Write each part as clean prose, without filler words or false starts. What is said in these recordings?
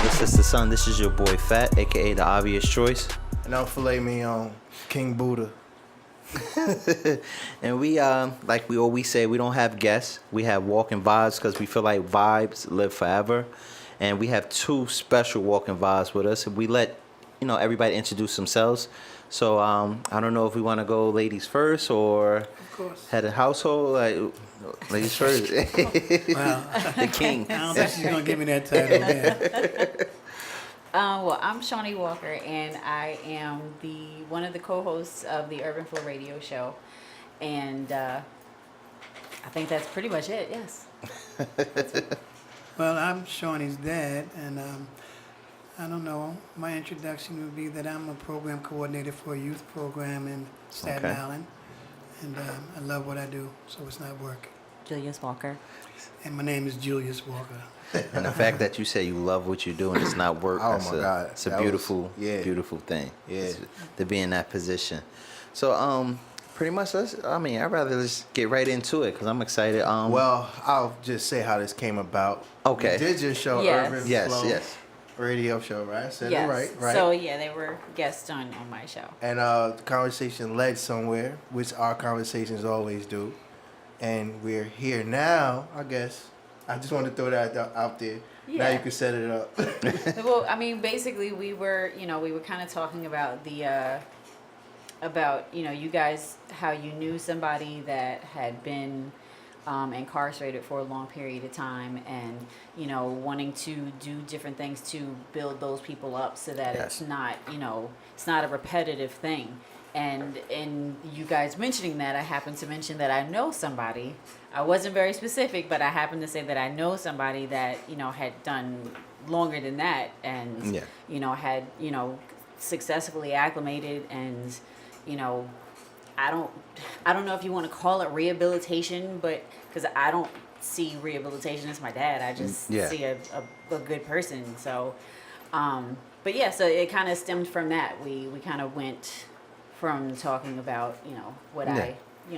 brother, sister, son. This is your boy Fat, aka the obvious choice. And I'm filet mignon, King Buddha. And we, like we always say, we don't have guests. We have walking vibes because we feel like vibes live forever. And we have two special walking vibes with us. We let everybody introduce themselves. So I don't know if we want to go ladies first or head of household. Like ladies first. Well, The king. I don't think she's gonna give me that title again. Well, I'm Shawnee Walker, and I am one of the co-hosts of the Urban Flow Radio Show, and I think that's pretty much it. Yes. Well, I'm Shawnee's dad, and I don't know. My introduction would be that I'm a program coordinator for a youth program in Staten Island, and I love what I do, so it's not work. Julius Walker. And my name is Julius Walker. And the fact that you say you love what you're doing, it's not work. Oh that's my God. It's a That beautiful, was- beautiful thing. Yeah. To be in that position. So, pretty much, I'd rather just get right into it because I'm excited. Well, I'll just say how this came about. Okay. You did your show, Yes. Urban Yes, Flow yes. Radio Show, right? I said Yes. it right? So yeah, they were guests on my show. And the conversation led somewhere, which our conversations always do. And we're here now, I guess. I just want to throw that out there. Now Yeah. you can set it up. Well, I mean, basically, we were kind of talking about you guys, how you knew somebody that had been incarcerated for a long period of time, and wanting to do different things to build those people up so that Yes. it's not a repetitive thing. And in you guys mentioning that, I happened to mention that I know somebody. I wasn't very specific, but I happened to say that I know somebody that had done longer than that, and had successfully acclimated, and I don't know if you want to call it rehabilitation, but because I don't see rehabilitation as my dad, I just see a good person. So, but yeah, so it kind of stemmed from that. We kind of went from talking about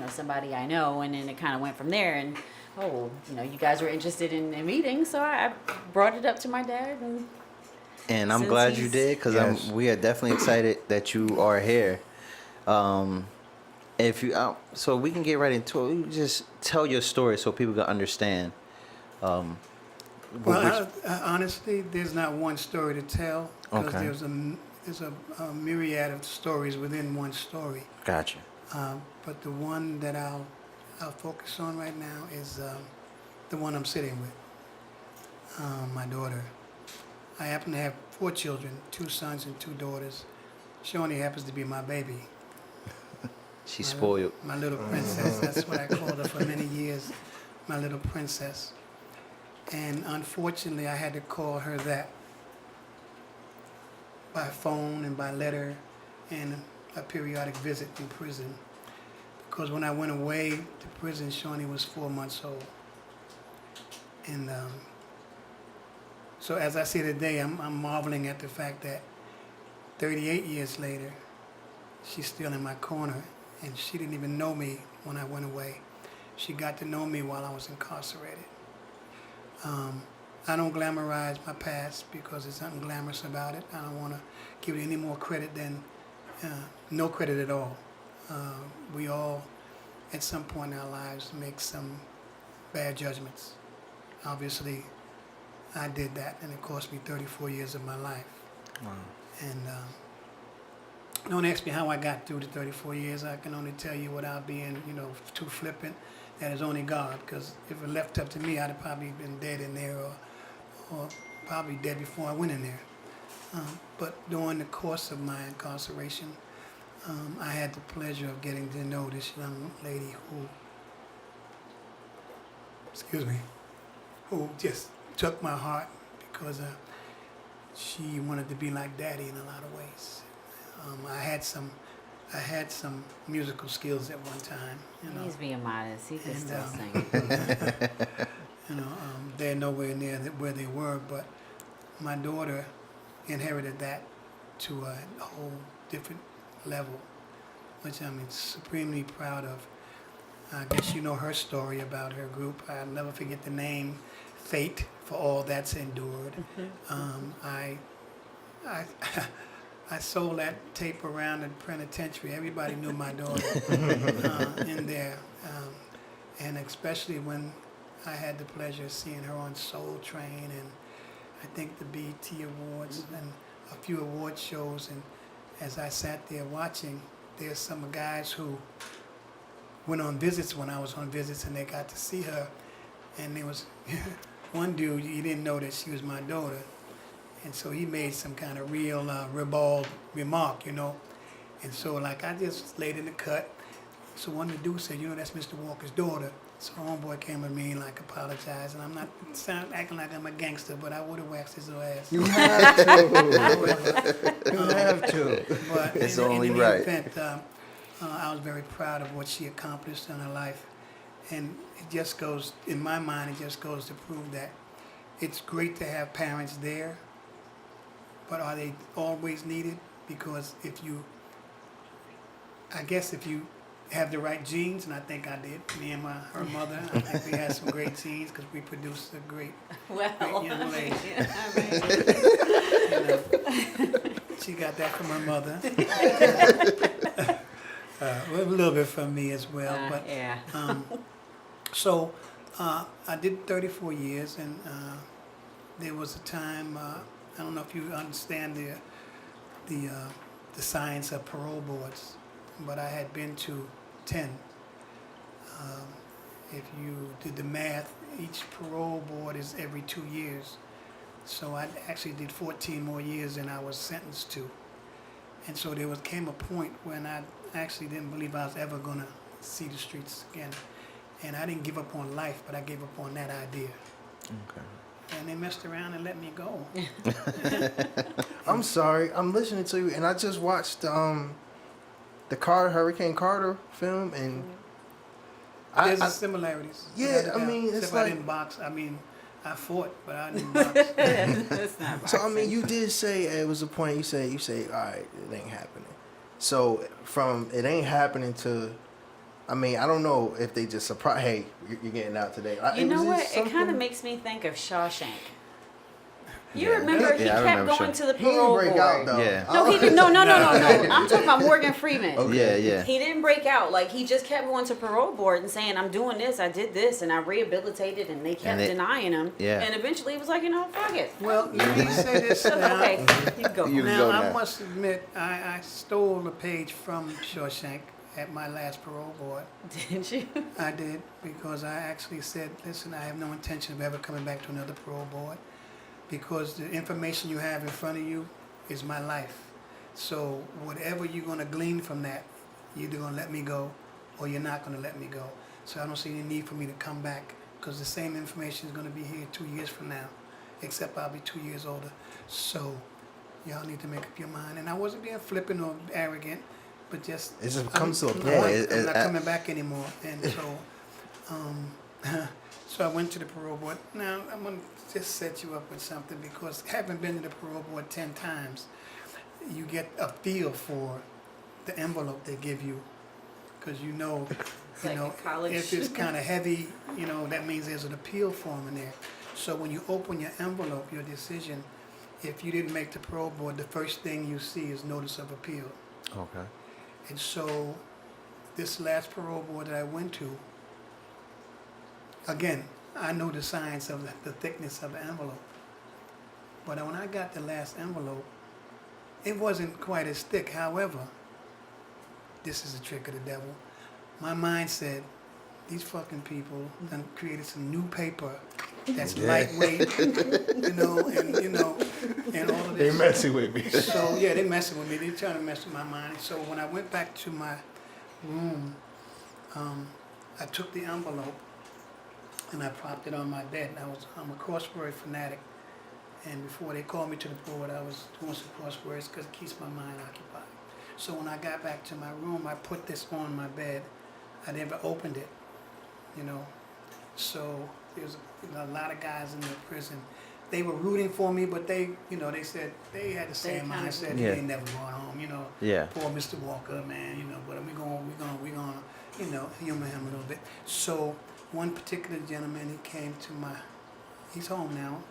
somebody I know, and then it kind of went from there. And you guys were interested in meeting, so I brought it up to my dad, And I'm since glad you he's- did because Yes. we are definitely excited that you are here. If you so we can get right into it. You just tell your story so people can understand. Well, honestly, there's not one story to tell because Okay. there's a myriad of stories within one story. Gotcha. But the one that I'll focus on right now is the one I'm sitting with, my daughter. I happen to have 4 children, 2 sons and 2 daughters. Shawnee happens to be my baby. She's spoiled. My little princess. That's what I called her for many years, my little princess. And unfortunately, I had to call her that by phone and by letter and a periodic visit in prison. Because when I went away to prison, Shawnee was 4 months old. And so as I say today, I'm marveling at the fact that 38 years later, she's still in my corner, and she didn't even know me when I went away. She got to know me while I was incarcerated. I don't glamorize my past because there's nothing glamorous about it. I don't want to give it any more credit than no credit at all. We all, at some point in our lives, make some bad judgments. Obviously, I did that, and it cost me 34 years of my life. Wow. And don't ask me how I got through the 34 years. I can only tell you without being, too flippant. That is only God, because if it left up to me, I'd have probably been dead in there, or probably dead before I went in there. But during the course of my incarceration, I had the pleasure of getting to know this young lady who just took my heart because she wanted to be like Daddy in a lot of ways. I had some musical skills at one time. He's being modest. He can And, still sing. They're nowhere near where they were, but my daughter inherited that to a whole different level, which I'm supremely proud of. I guess you know her story about her group. I'll never forget the name, Fate, for all that's endured. I I sold that tape around the penitentiary. Everybody knew my daughter in there, and especially when I had the pleasure of seeing her on Soul Train and I think the BET Awards and a few award shows. And as I sat there watching, there's some guys who went on visits when I was on visits, and they got to see her. And there was one dude, he didn't know that she was my daughter. And so he made some kind of real ribald remark, you know. And so, like, I just laid in the cut. So one of the dudes said, you know, that's Mr. Walker's daughter. So homeboy came to me and, like, apologized. And I'm not acting like I'm a gangster, but I would have waxed his little ass. You have to. You have to. But It's in only any right. event, I was very proud of what she accomplished in her life. And it just goes, in my mind, it just goes to prove that it's great to have parents there, but are they always needed? Because I guess if you have the right genes, and I think I did, me and her mother, I think we had some great genes because we produced a great Well, young lady. I mean, You know, she got that from her mother. A little bit from me as well, but yeah. so I did 34 years, and there was a time. I don't know if you understand the science of parole boards, but I had been to 10. If you did the math, each parole board is every 2 years. So I actually did 14 more years than I was sentenced to. And so came a point when I actually didn't believe I was ever going to see the streets again. And I didn't give up on life, but I gave up on that idea. Okay. And they messed around and let me go. I'm sorry. I'm listening to you, and I just watched the Hurricane Carter film, and There's similarities. Yeah, without a I doubt. mean, it's Except like- I didn't box. I mean, I fought, but I didn't box. That's not so I boxing. mean, you did say it was a point. You say, all right, it ain't happening. So from it ain't happening to, I mean, I don't know if they just surprise. Hey, you're getting out today. You know Was what? It kind of something- makes me think of Shawshank. You Yeah. remember he Yeah, I kept remember going to the He didn't parole break board. out though. Yeah. No, he didn't. No. I'm talking about Morgan Freeman. Okay. Yeah, yeah. He didn't break out. Like, he just kept going to parole board and saying, I'm doing this, I did this, and I rehabilitated, and they kept denying him. Yeah. And eventually he was like, you know, fuck it. Well, let me say this now. Okay, you can go. You- Now, go I now. must admit, I stole a page from Shawshank at my last parole board. Did you? I did, because I actually said, listen, I have no intention of ever coming back to another parole board, because the information you have in front of you is my life. So whatever you're going to glean from that, you're either going to let me go or you're not going to let me go. So I don't see any need for me to come back, because the same information is going to be here 2 years from now, except I'll be 2 years older. So y'all need to make up your mind. And I wasn't being flippant or arrogant, but just It just comes to a I'm point. I'm not coming back anymore. And so so I went to the parole board. Now I'm going to just set you up with something, because having been to the parole board 10 times, you get a feel for the envelope they give you, because you know, like in college. if it's kind of heavy, that means there's an appeal form in there. So when you open your envelope, your decision, if you didn't make the parole board, the first thing you see is notice of appeal. Okay. And so this last parole board that I went to, again, I know the science of the thickness of the envelope. But when I got the last envelope, it wasn't quite as thick. However, this is a trick of the devil. My mind said, these fucking people done created some new paper that's lightweight, and all of They this. messing with me. So yeah, they messing with me. They trying to mess with my mind. So when I went back to my room, I took the envelope and I propped it on my bed. I'm a crossword fanatic, and before they called me to the board, I was doing some crosswords because it keeps my mind occupied. So when I got back to my room, I put this on my bed. I never opened it, So there's a lot of guys in the prison. They were rooting for me, but they said they had the same kind of- mindset. Yeah. He ain't never going home, Yeah. Poor Mr. Walker, man, But we're gonna, humor him a little bit. So one particular gentleman, he came to my He's home now,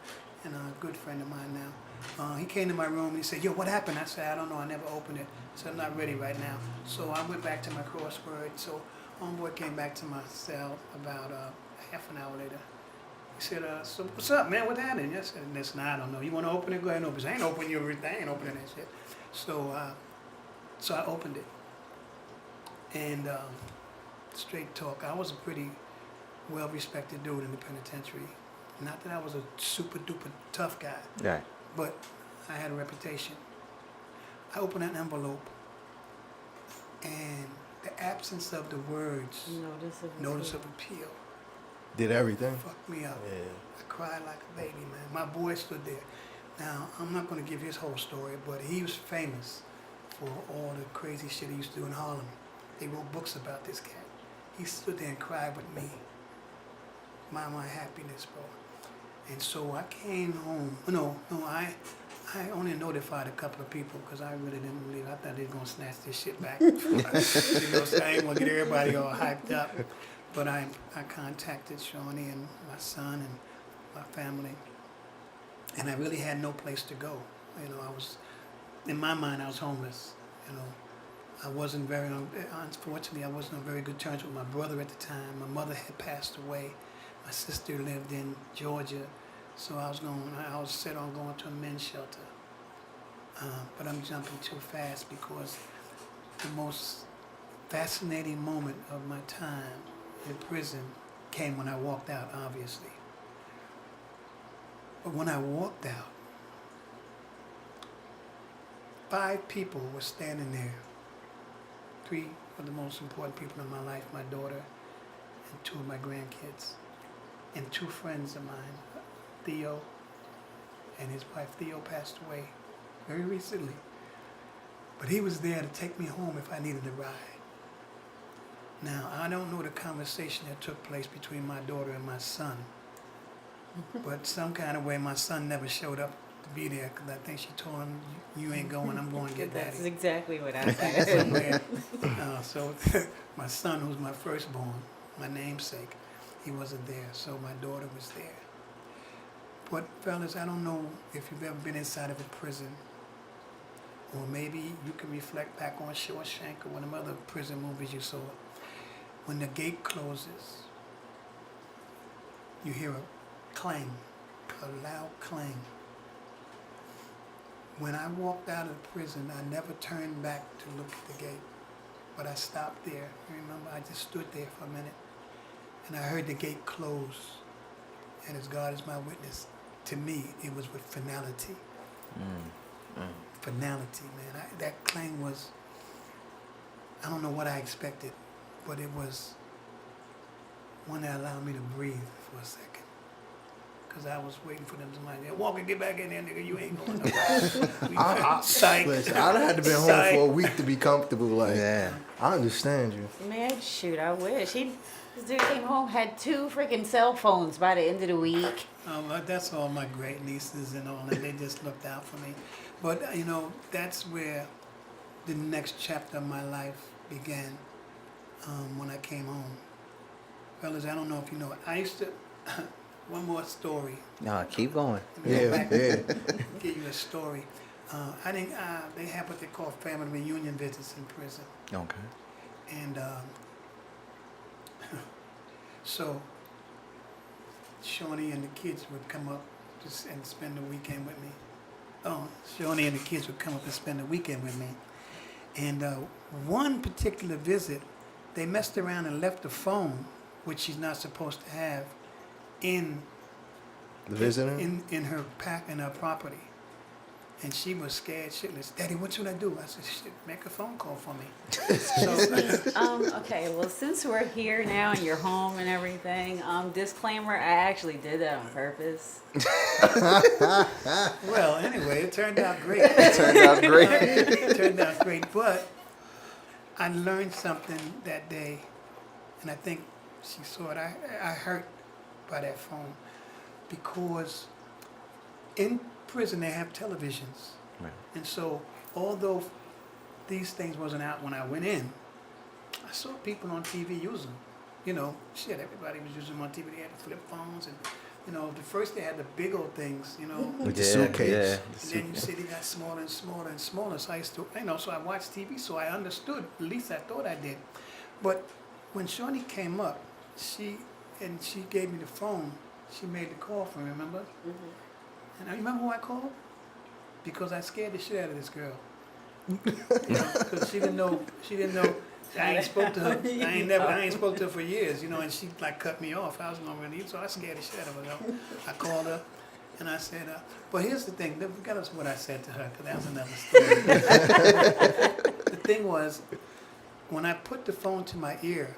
and a good friend of mine now. He came to my room and he said, "Yo, what happened?" I said, "I don't know. I never opened it. So I'm not ready right now." So I went back to my crossword. So homeboy came back to my cell about half an hour later. He said, "So what's up, man? What happened?" I said, "Listen, I don't know. You want to open it? Go ahead and open it." I ain't opening your I ain't opening that shit. So I opened it. And straight talk, I was a pretty well-respected dude in the penitentiary. Not that I was a super duper tough guy, Right. but I had a reputation. I opened an envelope, and the absence of the words "notice of appeal" Did everything. fucked me up. Yeah. I cried like a baby, man. My boy stood there. Now, I'm not going to give his whole story, but he was famous for all the crazy shit he used to do in Harlem. They wrote books about this cat. He stood there and cried with me. My happiness, bro. And so I came home. I only notified a couple of people because I really didn't believe. I thought they were going to snatch this shit back. So I ain't going to get everybody all hyped up. But I contacted Shawnee and my son and my family. And I really had no place to go. I was, in my mind, I was homeless. I wasn't unfortunately, I wasn't on very good terms with my brother at the time. My mother had passed away. My sister lived in Georgia. So I was set on going to a men's shelter. But I'm jumping too fast because the most fascinating moment of my time in prison came when I walked out, obviously. But when I walked out, 5 people were standing there. 3 of the most important people in my life, my daughter and 2 of my grandkids, and 2 friends of mine, Theo and his wife. Theo passed away very recently. But he was there to take me home if I needed a ride. Now, I don't know the conversation that took place between my daughter and my son, but some kind of way my son never showed up to be there because I think she told him, "You ain't going, I'm going to get daddy." That's exactly what I said. Somewhere. So my son, who's my firstborn, my namesake, he wasn't there, so my daughter was there. But fellas, I don't know if you've ever been inside of a prison, or maybe you can reflect back on Shawshank or one of the other prison movies you saw. When the gate closes, you hear a clang, a loud clang. When I walked out of the prison, I never turned back to look at the gate, but I stopped there. Remember, I just stood there for a minute, and I heard the gate close. And as God is my witness, to me, it was with finality. Finality, man. That clang was, I don't know what I expected, but it was one that allowed me to breathe for a second. Because I was waiting for them to Walker, get back in there, nigga. You ain't going nowhere. Psych. Listen, I'd have had to be home Psych. for a week to be comfortable. Like, Yeah. I understand you. Man, shoot, I wish. This dude came home, had 2 freaking cell phones by the end of the week. That's all my great nieces and all, and they just looked out for me. But, that's where the next chapter of my life began when I came home. Fellas, I don't know if you know it. I used to, one more story. No, keep going. Yeah. Give you a story. They have what they call family reunion visits in prison. Okay. And so Shawnee and the kids would come up and spend the weekend with me. Shawnee and the kids would come up and spend the weekend with me. And one particular visit, they messed around and left the phone, which she's not supposed to have, in The visitor? in her property. And she was scared shitless. "Daddy, what should I do?" I said, "Shit, make a phone call for me." Okay, well, since we're here now and you're home and everything, disclaimer, I actually did that on purpose. Well, anyway, it turned out great. It turned out great. It turned out great, but I learned something that day, and I think she saw it. I hurt by that phone because in prison they have televisions, Right. and so although these things wasn't out when I went in, I saw people on TV use them. Everybody was using them on TV. They had the flip phones and You know, the first they had the big old things, you know. With the suitcase. Yeah. And then you see they got smaller and smaller and smaller. So I used to, you know, so I watched TV, so I understood. At least I thought I did. But when Shawnee came up, she gave me the phone. She made the call for me, remember? Mm-hmm. And I remember who I called? Because I scared the shit out of this girl. Because she didn't know. I ain't spoke to her. I ain't spoke to her for years, you know, and she like cut me off. I was gonna run so I scared the shit out of her. Though. I called her, and I said, but here's the thing. Forget us what I said to her, because that was another story. The thing was, when I put the phone to my ear.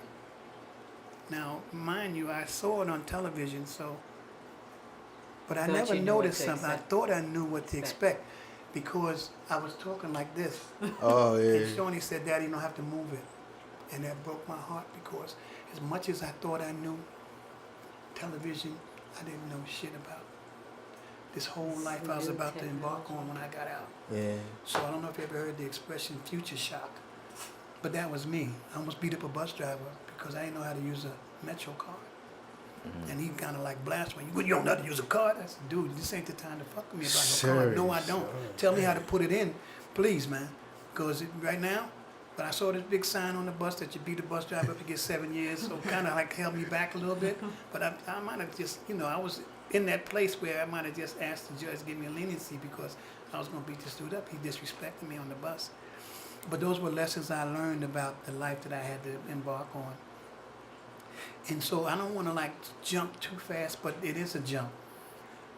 Now, mind you, I saw it on television, so. But I never noticed something. I thought I knew what to expect, because I was talking like this. Oh yeah. And Shawnee said, "Daddy, you don't have to move it." And that broke my heart, because as much as I thought I knew television, I didn't know shit about this whole life I was about to embark on when I got out. Yeah. So I don't know if you ever heard the expression future shock, but that was me. I almost beat up a bus driver because I didn't know how to use a Metro card. And he kind of like blasted me. You don't know how to use a card? I said, dude, this ain't the time to fuck with me about no card. No, I don't. Tell me how to put it in, please, man. Because right now, but I saw this big sign on the bus that you beat a bus driver up to get 7 years, so kind of like held me back a little bit. But I might have just, you know, I was in that place where I might have just asked the judge to give me a leniency because I was going to beat this dude up. He disrespected me on the bus. But those were lessons I learned about the life that I had to embark on. And so I don't want to like jump too fast, but it is a jump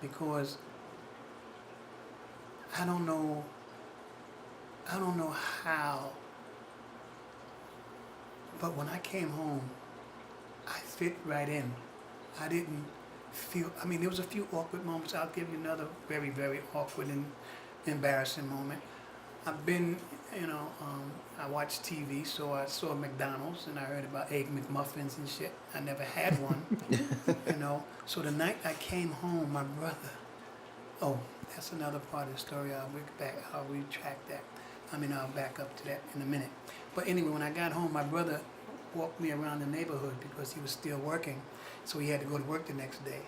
because I don't know how, but when I came home, I fit right in. I didn't feel, I mean, there was a few awkward moments. I'll give you another very, very awkward and embarrassing moment. I've been, you know, I watch TV, so I saw McDonald's and I heard about Egg McMuffins and shit. I never had one, you know. So the night I came home, my brother, oh, that's another part of the story. I'll retract that. I'll back up to that in a minute. But anyway, when I got home, my brother walked me around the neighborhood because he was still working, so he had to go to work the next day.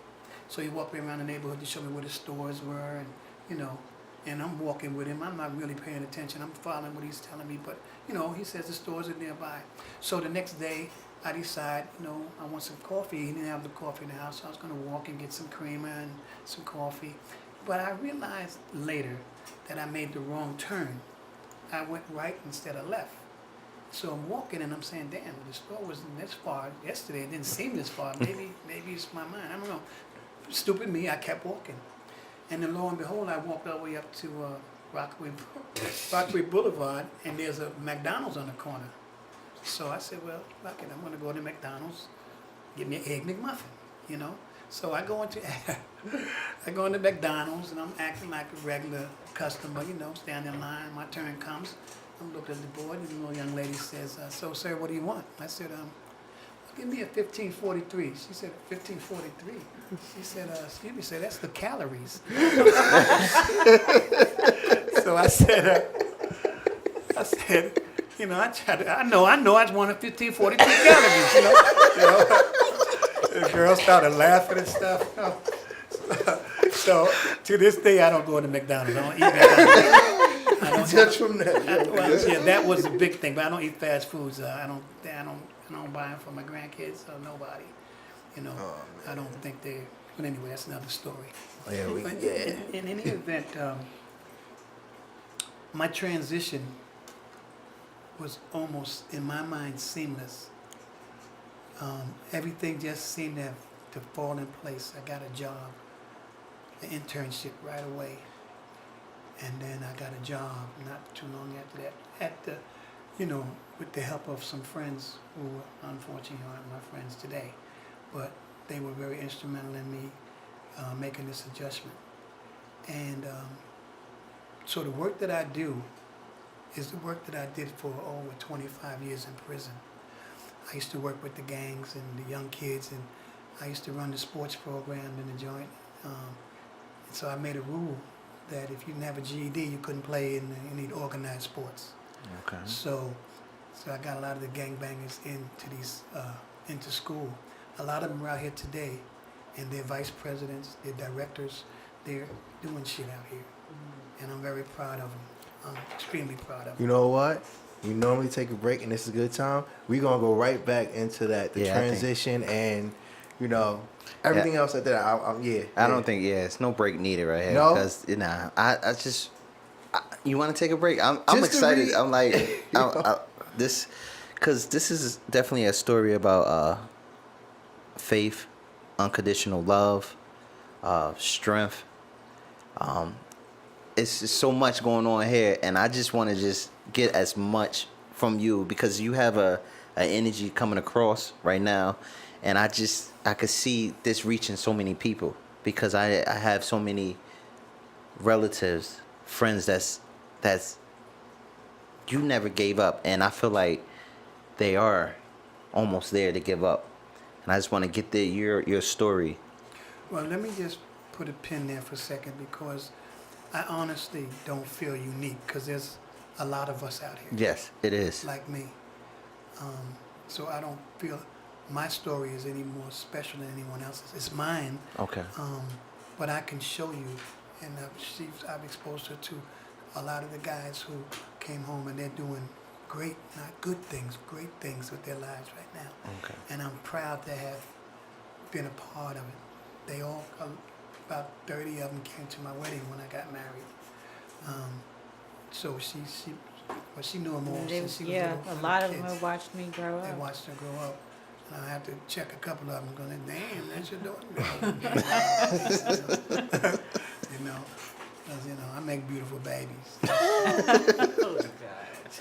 So he walked me around the neighborhood to show me where the stores were, and you know, and I'm walking with him. I'm not really paying attention. I'm following what he's telling me, but you know, he says the stores are nearby. So the next day, I decide, you know, I want some coffee. He didn't have the coffee in the house, so I was going to walk and get some creamer and some coffee. But I realized later that I made the wrong turn. I went right instead of left. So I'm walking and I'm saying, damn, the store wasn't this far. Yesterday it didn't seem this far. Maybe it's my mind. I don't know. Stupid me, I kept walking. And then lo and behold, I walked all the way up to Rockaway Boulevard, and there's a McDonald's on the corner. So I said, well, fuck it, I'm going to go to McDonald's, get me an Egg McMuffin, you know. So I go into McDonald's, and I'm acting like a regular customer, you know, standing in line. My turn comes. I'm looking at the board, and the little young lady says, so, sir, what do you want? I said, give me a 1543. She said, 1543? She said, excuse me, sir, that's the calories. So I said, you know, I know I just wanted 1543 calories, you know. The girl started laughing and stuff. So to this day, I don't go to McDonald's. I don't eat McDonald's. I don't Judge from that. well, yeah, that was a big thing, but I don't eat fast foods. I don't buy them for my grandkids or nobody. You know, I don't think they. But anyway, that's another story. Oh, yeah, In any event, my transition was almost, in my mind, seamless. Everything just seemed to fall in place. I got a job, an internship right away. And then I got a job not too long after that, with the help of some friends who unfortunately aren't my friends today. But they were very instrumental in me making this adjustment. And so the work that I do is the work that I did for over 25 years in prison. I used to work with the gangs and the young kids, and I used to run the sports program in the joint. So I made a rule that if you didn't have a GED, you couldn't play in any organized sports. Okay. So I got a lot of the gangbangers into school. A lot of them are out here today, and their vice presidents, their directors, they're doing shit out here. And I'm very proud of them. I'm extremely proud of them. You know what? We normally take a break, and this is a good time. We're gonna go right back into that, the Yeah, I think- transition, and everything else like that. I don't think it's no break needed right here. No? Because I just you want to take a break? I'm Just to excited. read- I'm like this because this is definitely a story about faith, unconditional love, strength. It's just so much going on here, and I just want to just get as much from you because you have an energy coming across right now, and I could see this reaching so many people because I have so many relatives, friends that's you never gave up, and I feel like they are almost there to give up, and I just want to get your story. Well, let me just put a pin there for a second because I honestly don't feel unique because there's a lot of us out here Yes, it is. like me. So I don't feel my story is any more special than anyone else's. It's mine, Okay. but I can show you, and I've exposed her to a lot of the guys who came home and they're doing great, not good things, great things with their lives right now. Okay. And I'm proud to have been a part of it. They all, about 30 of them came to my wedding when I got married. So she knew them all since she was Yeah, little a lot of them kids. have watched me grow They up. watched her grow up. And I have to check a couple of them going, damn, that's your daughter. Because, I make beautiful babies.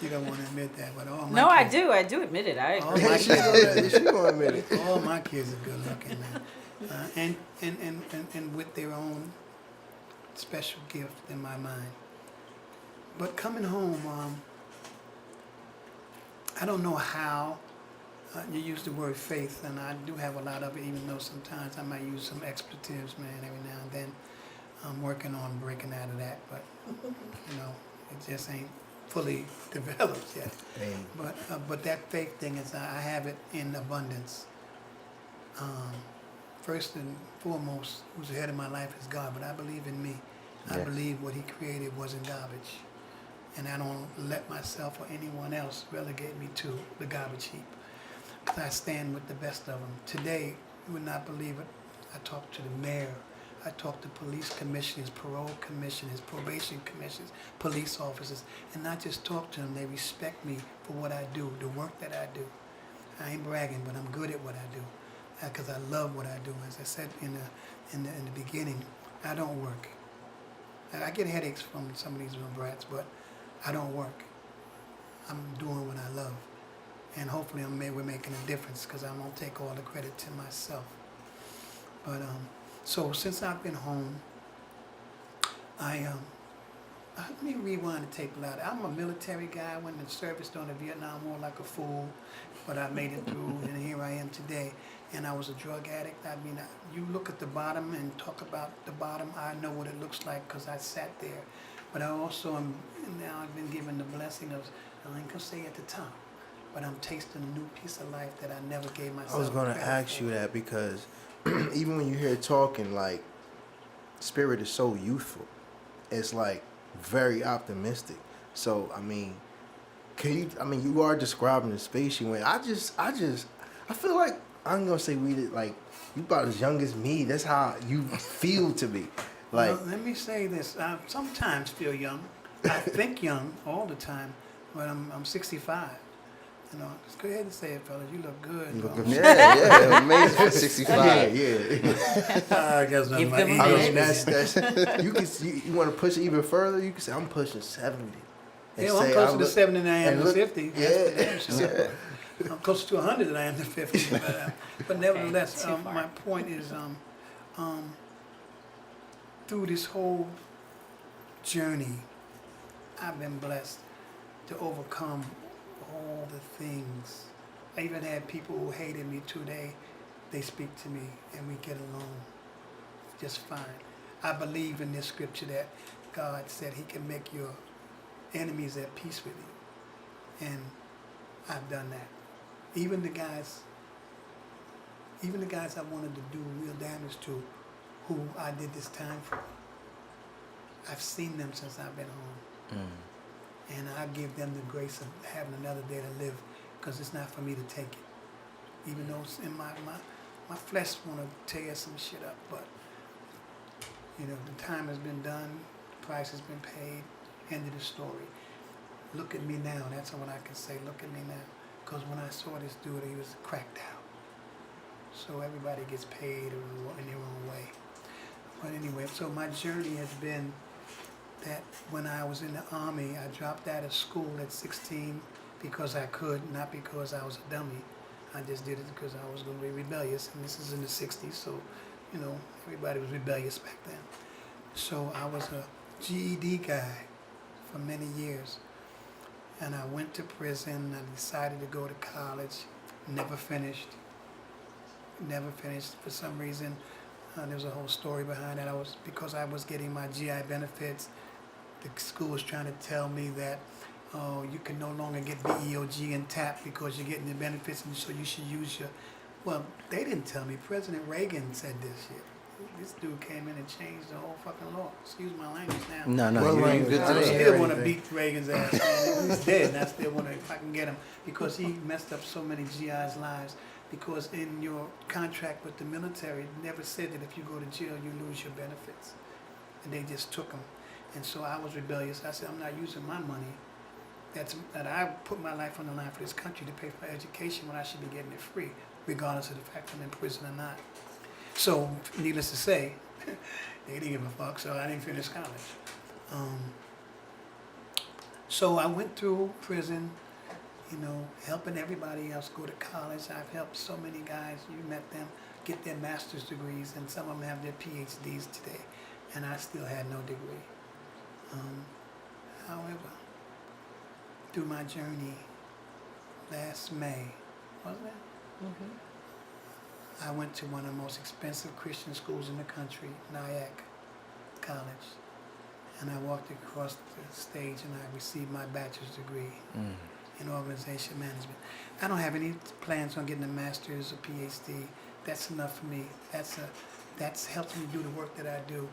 She don't want to admit that, but all my No, I kids, do. I do admit it. I all agree. my She kids, gonna admit it. all my kids are good looking, man. And with their own special gift in my mind. But coming home, I don't know how. You use the word faith, and I do have a lot of it, even though sometimes I might use some expletives, man, every now and then. I'm working on breaking out of that, but, it just ain't fully developed yet. Hey, But that faith thing is, I have it in abundance. First and foremost, who's ahead of my life is God, but I believe in me. I Yes. believe what He created wasn't garbage. And I don't let myself or anyone else relegate me to the garbage heap. I stand with the best of them. Today, you would not believe it, I talked to the mayor, I talked to police commissioners, parole commissioners, probation commissioners, police officers, and not just talk to them, they respect me for what I do, the work that I do. I ain't bragging, but I'm good at what I do because I love what I do. As I said in the beginning, I don't work. I get headaches from some of these little brats, but I don't work. I'm doing what I love. And hopefully we're making a difference because I won't take all the credit to myself. But so since I've been home, let me rewind the tape a lot. I'm a military guy. I went in the service during the Vietnam War like a fool, but I made it through, and here I am today. And I was a drug addict. I mean, you look at the bottom and talk about the bottom. I know what it looks like because I sat there. But I also am now. I've been given the blessing of, I ain't gonna say at the top, but I'm tasting a new piece of life that I never gave myself. I was gonna credit ask for. you that because even when you hear talking, like, Spirit is so youthful. It's like very optimistic. So I mean, you are describing the space you went. I feel like I'm gonna say you about as young as me. That's how you feel to me. Like, Well, let me say this. I sometimes feel young. I think young all the time, but I'm 65. Just go ahead and say it, fellas. You look good. You look bro. good. Yeah, amazing for 65. yeah. I guess Give my them a age I minute. mean, is- that's you want to push it even further. You can say I'm pushing 70. And Yeah, well, I'm say, closer to look- 70 than I am and to look- 50. Yeah. That's for damn sure. I'm closer to 100 than I am to 50. But nevertheless, too far. my point is, through this whole journey, I've been blessed to overcome all the things. I even had people who hated me today. They speak to me and we get along just fine. I believe in this scripture that God said He can make your enemies at peace with you. And I've done that. Even the guys, even the guys I wanted to do real damage to, who I did this time for, I've seen them since I've been home. And I give them the grace of having another day to live, because it's not for me to take it. Even though it's in my flesh want to tear some shit up, but you know, the time has been done, the price has been paid, end of the story. Look at me now, that's what I can say, look at me now. Because when I saw this dude, he was cracked out. So everybody gets paid in their own way. But anyway, so my journey has been that when I was in the Army, I dropped out of school at 16 because I could, not because I was a dummy. I just did it because I was going to be rebellious, and this is in the 60s, so, you know, everybody was rebellious back then. So I was a GED guy for many years, and I went to prison. I decided to go to college, never finished. For some reason. There's a whole story behind that. Because I was getting my GI benefits, the school was trying to tell me that, oh, you can no longer get BEOG and TAP because you're getting the benefits, and so you should use your. Well, they didn't tell me. President Reagan said this shit. This dude came in and changed the whole fucking law. Excuse my language now. No, Well, you're good I I don't today. hear still want to anything. beat Reagan's ass. Man. He's dead, and I still want to, if I can get him, because he messed up so many GIs' lives. Because in your contract with the military, it never said that if you go to jail, you lose your benefits. And they just took them. And so I was rebellious. I said, I'm not using my money. That I put my life on the line for this country to pay for education when I should be getting it free, regardless of the fact I'm in prison or not. So, needless to say, they didn't give a fuck, so I didn't finish college. So I went through prison, you know, helping everybody else go to college. I've helped so many guys, you met them, get their master's degrees, and some of them have their PhDs today, and I still had no degree. However, through my journey last May, wasn't it? I went to one of the most expensive Christian schools in the country, Nyack College, and I walked across the stage and I received my bachelor's degree in organization management. I don't have any plans on getting a master's or PhD. That's enough for me. That's helped me do the work that I do.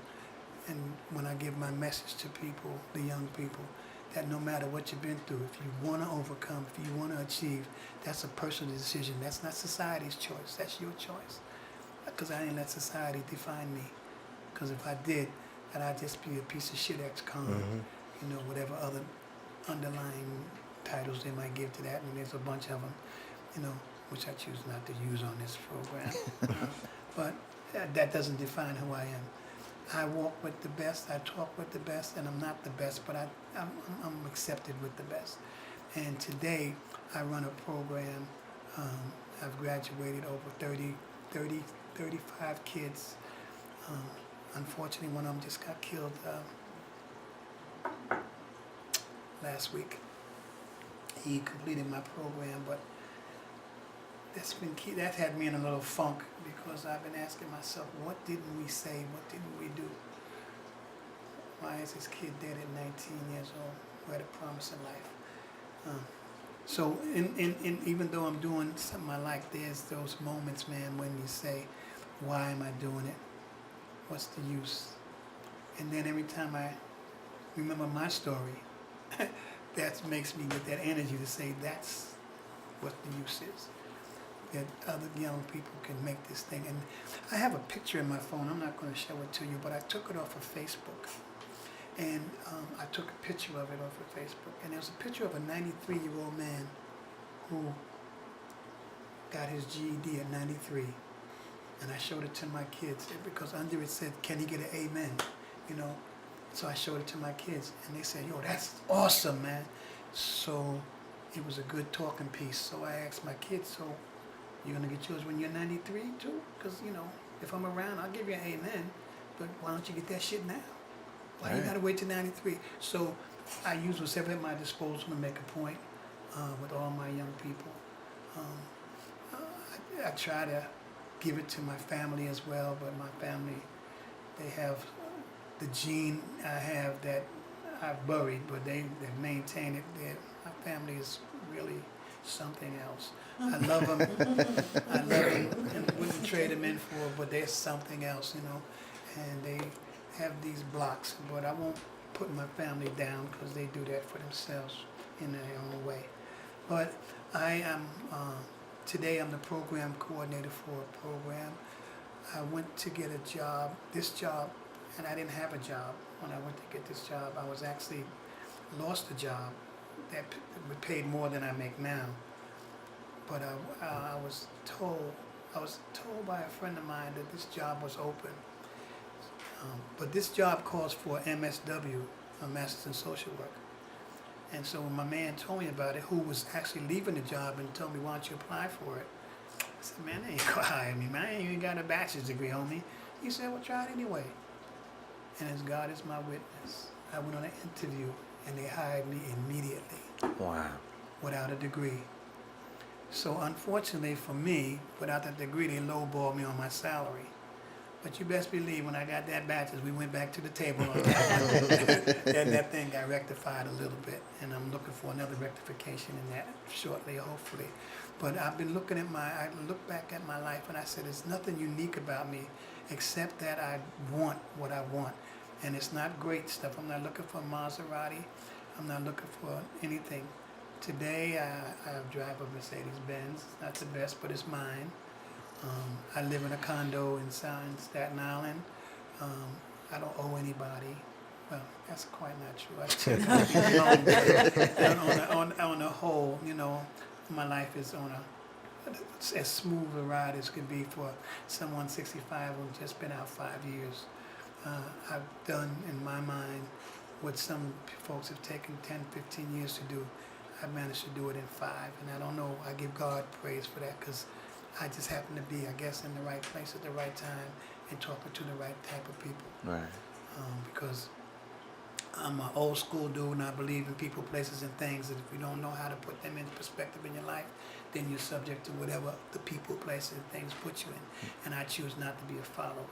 And when I give my message to people, the young people, that no matter what you've been through, if you want to overcome, if you want to achieve, that's a personal decision. That's not society's choice. That's your choice. Because I didn't let society define me. Because if I did, then I'd just be a piece of shit ex-con. You know, whatever other underlying titles they might give to that, and there's a bunch of them, you know, which I choose not to use on this program. But that doesn't define who I am. I walk with the best, I talk with the best, and I'm not the best, but I'm accepted with the best. And today, I run a program. I've graduated over 35 kids. Unfortunately, one of them just got killed last week. He completed my program, but that's been key. That had me in a little funk because I've been asking myself, what didn't we say? What didn't we do? Why is this kid dead at 19 years old? Who had a promising life? So, even though I'm doing something I like, there's those moments, man, when you say, why am I doing it? What's the use? And then every time I remember my story, that makes me get that energy to say that's what the use is. That other young people can make this thing. And I have a picture in my phone. I'm not going to show it to you, but I took it off of Facebook. And I took a picture of it off of Facebook. And there's a picture of a 93-year-old man who got his GED at 93. And I showed it to my kids because under it said, can he get an amen? You know, so I showed it to my kids. And they said, yo, that's awesome, man. So it was a good talking piece. So I asked my kids, so you're going to get yours when you're 93 too? Because, you know, if I'm around, I'll give you an amen. But why don't you get that shit now? Why you got to wait till 93? So I use whatever at my disposal to make a point with all my young people. I try to give it to my family as well, but my family, they have the gene I have that I've buried, but they've maintained it. My family is really something else. I love them. I love them and wouldn't trade them in for, but they're something else, you know. And they have these blocks, but I won't put my family down because they do that for themselves in their own way. But I am, today I'm the program coordinator for a program. I went to get a job, this job, and I didn't have a job when I went to get this job. I was actually lost a job that paid more than I make now. But I was told by a friend of mine that this job was open. But this job calls for MSW, a Master's in Social Work. And so when my man told me about it, who was actually leaving the job, and told me, why don't you apply for it? I said, man, they ain't gonna hire me, man. I ain't even got a bachelor's degree, homie. He said, well, try it anyway. And as God is my witness, I went on an interview, and they hired me immediately. Wow. Without a degree. So unfortunately for me, without that degree, they lowballed me on my salary. But you best believe when I got that bachelor's, we went back to the table on that. And that thing got rectified a little bit. And I'm looking for another rectification in that shortly, hopefully. But I've been looking at I look back at my life and I said, there's nothing unique about me except that I want what I want. And it's not great stuff. I'm not looking for a Maserati. I'm not looking for anything. Today, I drive a Mercedes-Benz. It's not the best, but it's mine. I live in a condo in Staten Island. I don't owe anybody. Well, that's quite not true. On the whole, you know, my life is on as smooth a ride as could be for someone 65 who's just been out 5 years. I've done, in my mind, what some folks have taken 10, 15 years to do. I managed to do it in 5, and I don't know, I give God praise for that, because I just happen to be, I guess, in the right place at the right time and talking to the right type of people. Right. Because I'm an old school dude, and I believe in people, places, and things, that if you don't know how to put them in perspective in your life, then you're subject to whatever the people, places, and things put you in. And I choose not to be a follower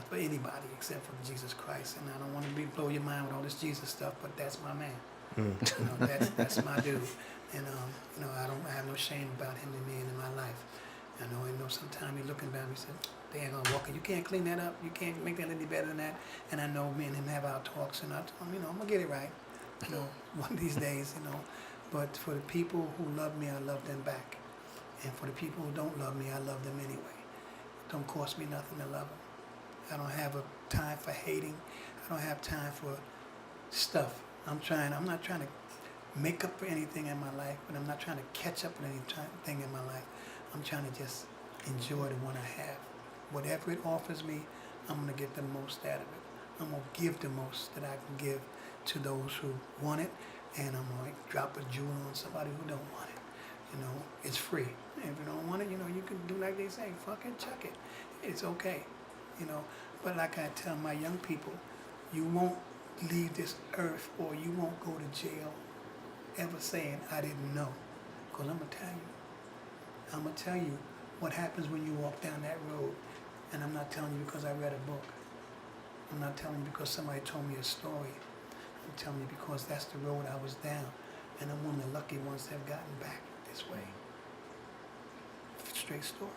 for anybody except for Jesus Christ. And I don't want to blow your mind with all this Jesus stuff, but that's my man. You know, that's my dude, and you know, I have no shame about him and me and in my life. I know sometimes he's looking back and he said, "Dang, Walker, you can't clean that up. You can't make that any better than that." And I know me and him have our talks, and I tell him, you know, I'm gonna get it right. You know, one of these days, you know. But for the people who love me, I love them back, and for the people who don't love me, I love them anyway. It don't cost me nothing to love them. I don't have a time for hating. I don't have time for stuff. I'm not trying to make up for anything in my life, but I'm not trying to catch up with anything in my life. I'm trying to just enjoy the one I have. Whatever it offers me, I'm going to get the most out of it. I'm going to give the most that I can give to those who want it, and I'm going to drop a jewel on somebody who don't want it. You know, it's free. And if you don't want it, you know, you can do like they say, fuck it, chuck it. It's okay, you know. But like I tell my young people, you won't leave this earth, or you won't go to jail ever saying, I didn't know. Because I'm going to tell you what happens when you walk down that road. And I'm not telling you because I read a book. I'm not telling you because somebody told me a story. I'm telling you because that's the road I was down. And I'm one of the lucky ones that have gotten back this way. Straight story.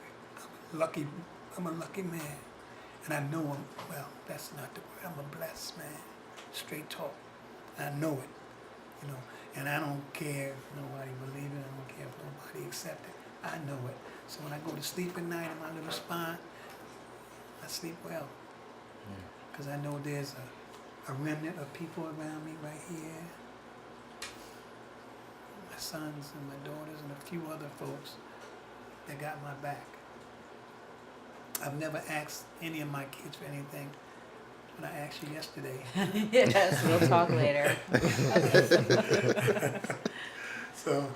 I'm a lucky man. And I know that's not the word. I'm a blessed man. Straight talk. I know it, you know, and I don't care if nobody believes it. I don't care if nobody accepts it. I know it. So when I go to sleep at night in my little spine, I sleep well, because I know there's a remnant of people around me right here. My sons and my daughters and a few other folks that got my back. I've never asked any of my kids for anything. But I asked you yesterday. Yes, we'll talk later. So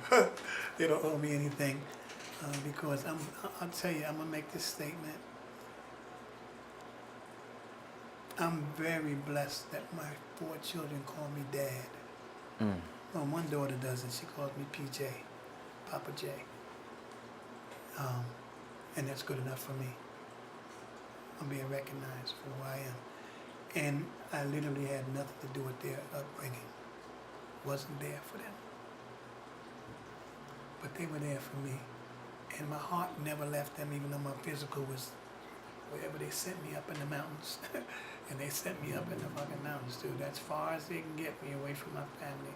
they don't owe me anything, because I'll tell you, I'm gonna make this statement. I'm very blessed that my 4 children call me Dad. Well, one daughter doesn't. She calls me PJ, Papa J. And that's good enough for me. I'm being recognized for who I am. And I literally had nothing to do with their upbringing. Wasn't there for them. but they were there for me. And my heart never left them, even though my physical was wherever they sent me up in the mountains. And they sent me up in the fucking mountains, dude. That's far as they can get me away from my family.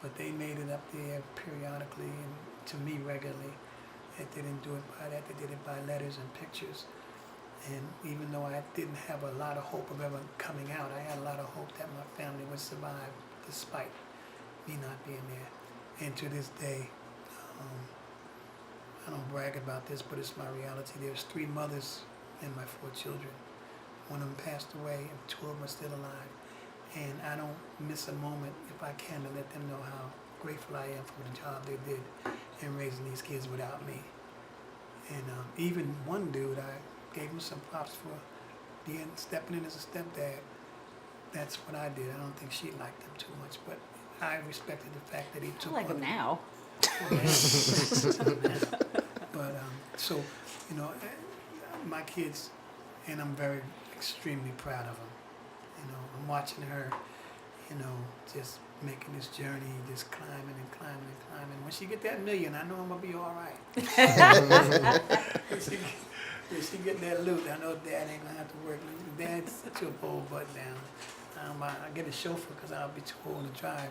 But they made it up there periodically and to me regularly. They didn't do it by that. They did it by letters and pictures. And even though I didn't have a lot of hope of ever coming out, I had a lot of hope that my family would survive despite me not being there. And to this day, I don't brag about this, but it's my reality. There's 3 mothers and my 4 children. One of them passed away and 2 of them are still alive. And I don't miss a moment if I can to let them know how grateful I am for the job they did in raising these kids without me. And even one dude, I gave him some props for stepping in as a stepdad. That's what I did. I don't think she liked him too much, but I respected the fact that he I took like on him now. But so, you know, my kids, and I'm very extremely proud of them. You know, I'm watching her, you know, just making this journey, just climbing and climbing and climbing. When she get that million, I know I'm gonna be all right. When she get that loot, I know Dad ain't gonna have to work. Dad, set your bowl butt down. I get a chauffeur because I'll be too old to drive.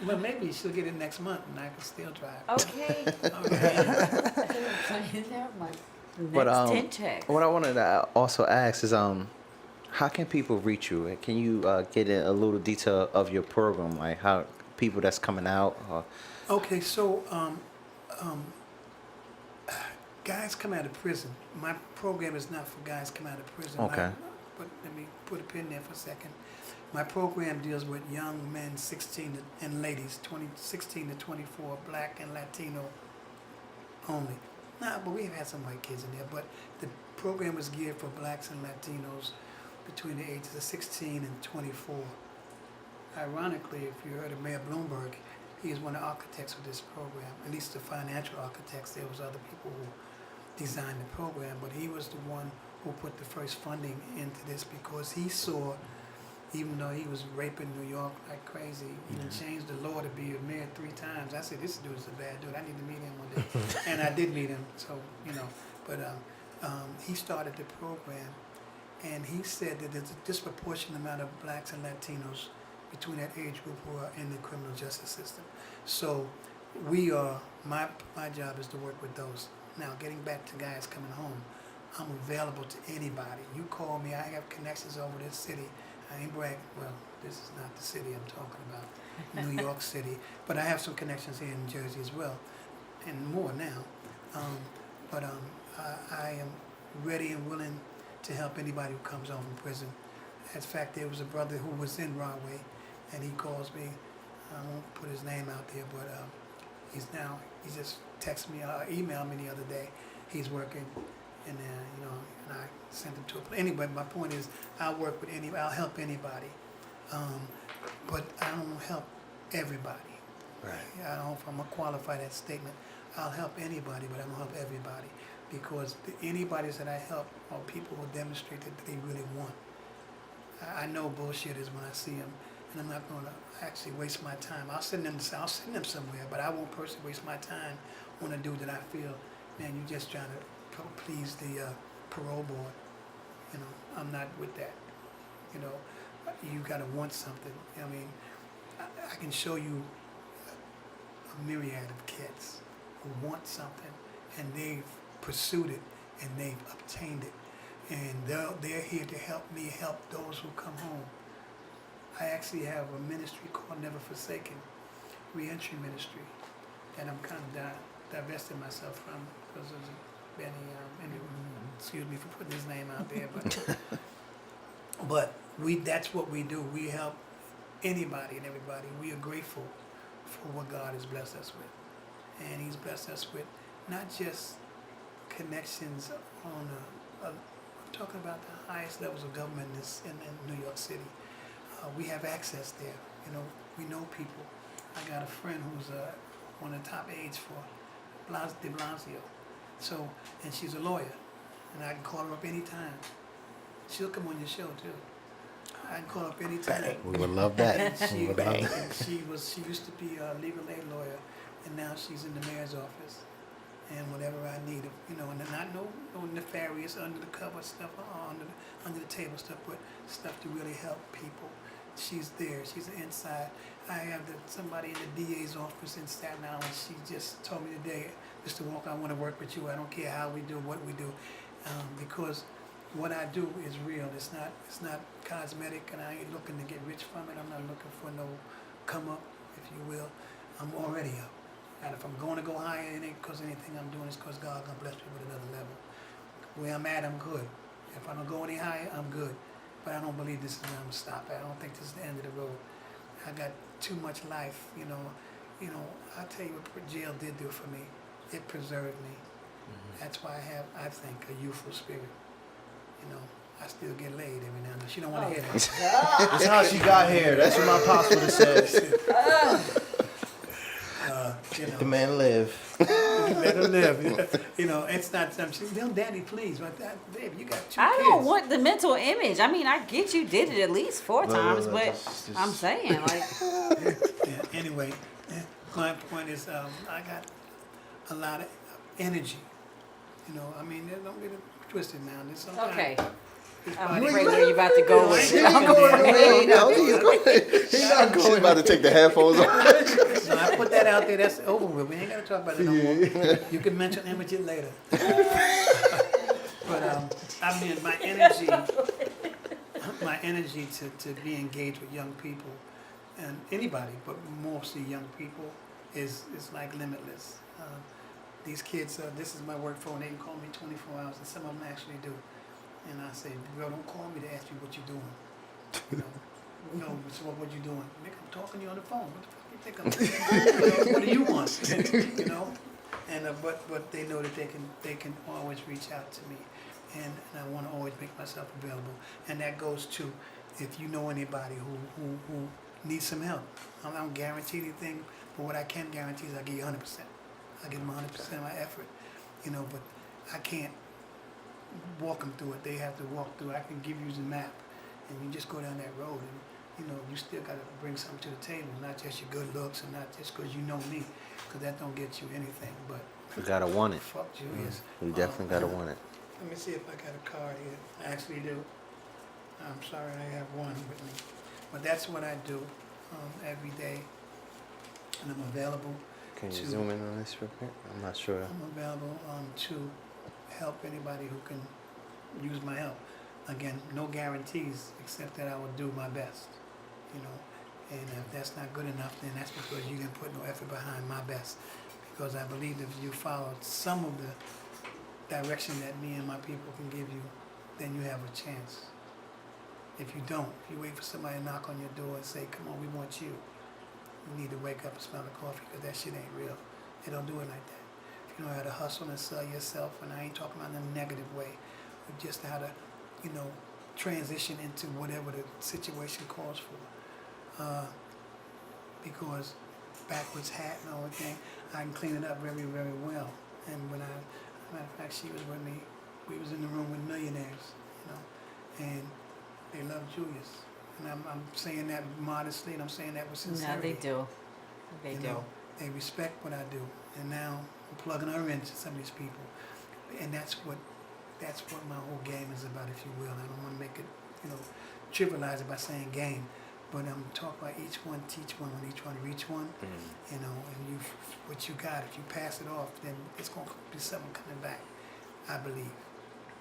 But maybe she'll get it next month and I can still drive. Okay. All right. Playing that much. But, Next 10 checks. What I wanted to also ask is, how can people reach you? Can you get in a little detail of your program, like how people that's coming out? Okay, so guys come out of prison. My program is not for guys come out of prison. Okay. But let me put a pin there for a second. My program deals with young men 16 and ladies 16 to 24, black and Latino only. Nah, but we have had some white kids in there. But the program is geared for blacks and Latinos between the ages of 16 and 24. Ironically, if you heard of Mayor Bloomberg, he is one of the architects of this program, at least the financial architects. There was other people who designed the program, but he was the one who put the first funding into this because he saw, even though he was raping New York like crazy, he changed the law to be a mayor 3 times. I said, this dude is a bad dude. I need to meet him one day. And I did meet him, so, you know. But he started the program, and he said that there's a disproportionate amount of blacks and Latinos between that age group who are in the criminal justice system. So my job is to work with those. Now, getting back to guys coming home, I'm available to anybody. You call me, I have connections over this city. I ain't bragging. Well, this is not the city I'm talking about, New York City. But I have some connections here in Jersey as well, and more now. I am ready and willing to help anybody who comes home from prison. In fact, there was a brother who was in Rahway, and he calls me. I won't put his name out there, but he just texted me, emailed me the other day. He's working, and and I sent him to a place. Anyway, my point is, I'll work with I'll help anybody, but I don't help everybody. Right. I don't know if I'm gonna qualify that statement. I'll help anybody, but I don't help everybody, because anybody that I help are people who demonstrate that they really want. I know bullshitters when I see them, and I'm not going to actually waste my time. I'll send them somewhere, but I won't personally waste my time on a dude that I feel, man, you're just trying to please the parole board. You know, I'm not with that. You know, you got to want something. I mean, I can show you a myriad of kids who want something, and they've pursued it, and they've obtained it. And they're here to help me help those who come home. I actually have a ministry called Never Forsaken, reentry ministry, that I'm kind of divesting myself from because of Benny. Excuse me for putting his name out there, but that's what we do. We help anybody and everybody. We are grateful for what God has blessed us with, and He's blessed us with not just connections on I'm talking about the highest levels of government in New York City. We have access there. You know, we know people. I got a friend who's one of the top aides for de Blasio. So, and she's a lawyer, and I can call her up anytime. She'll come on your show too. I can call her up anytime. We would love that. And she We would love that. and she used to be a legal aid lawyer and now she's in the mayor's office. And whatever I need, you know, and not no nefarious under the cover stuff, under the table stuff, but stuff to really help people. She's there. She's inside. I have somebody in the DA's office in Staten Island. She just told me today, Mr. Walker, I want to work with you. I don't care how we do, what we do, because what I do is real. It's not cosmetic, and I ain't looking to get rich from it. I'm not looking for no come up, if you will. I'm already up. And if I'm going to go higher, it ain't because anything I'm doing, it's because God gonna bless me with another level. Where I'm at, I'm good. If I don't go any higher, I'm good. But I don't believe this is where I'm gonna stop at. I don't think this is the end of the road. I got too much life, you know. I'll tell you what jail did do for me. It preserved me. That's why I think, a youthful spirit. You know, I still get laid every now and then. She don't want to hear that. That's how she got here. That's what my pops would have said. You Let know. the man live. Let her live. You know, it's not something. Daddy, please. But babe, you got 2 kids. I don't want the mental image. I mean, I get you did it at least 4 times, but just- I'm saying, like, Yeah, anyway, my point is, I got a lot of energy. You know, I mean, don't get it twisted now. There's sometimes okay. this I'm body- afraid where you about to go with it. I'm He's not She's about to take the headphones off. No, I put that out there. That's over with. We ain't got to talk about it no more. You can mention image it later. But I mean, my energy to be engaged with young people and anybody, but mostly young people, is like limitless. These kids, this is my work phone. They can call me 24 hours, and some of them actually do. And I say, girl, don't call me to ask you what you're doing. You know, no, so what you doing? Nick, I'm talking to you on the phone. What the fuck you think I'm doing? What do you want? You know? And but they know that they can always reach out to me, and I want to always make myself available. And that goes to, if you know anybody who needs some help. I don't guarantee anything, but what I can guarantee is I give you 100%. I give them 100% of my effort, you know. But I can't walk them through it. They have to walk through it. I can give you the map, and you just go down that road, and you know you still got to bring something to the table, not just your good looks, and not just because you know me, because that don't get you anything. But You gotta want it. fuck Julius. You definitely gotta want it. Let me see if I got a card here. I actually do. I'm sorry, I have one with me. But that's what I do every day, and I'm available. Can you To- zoom in on this real quick? I'm not sure. I'm available to help anybody who can use my help. Again, no guarantees except that I will do my best, you know. And if that's not good enough, then that's because you didn't put no effort behind my best. Because I believe if you follow some of the direction that me and my people can give you, then you have a chance. If you don't, if you wait for somebody to knock on your door and say, come on, we want you, you need to wake up and smell the coffee, because that shit ain't real. They don't do it like that. If you know how to hustle and sell yourself, and I ain't talking about in a negative way, but just how to, you know, transition into whatever the situation calls for. Because backwards hat and all that thing, I can clean it up very, very well. And when matter of fact, she was with me, we was in the room with millionaires, you know, and they love Julius. And I'm saying that modestly, and I'm saying that with No, sincerity. they do. They You do. know, they respect what I do, and now I'm plugging her into some of these people, and that's what my whole game is about, if you will. I don't want to make it, you know, trivialize it by saying game, but I'm talking about each one, teach one, when each one reach one, you know, and what you got. If you pass it off, then it's going to be something coming back, I believe,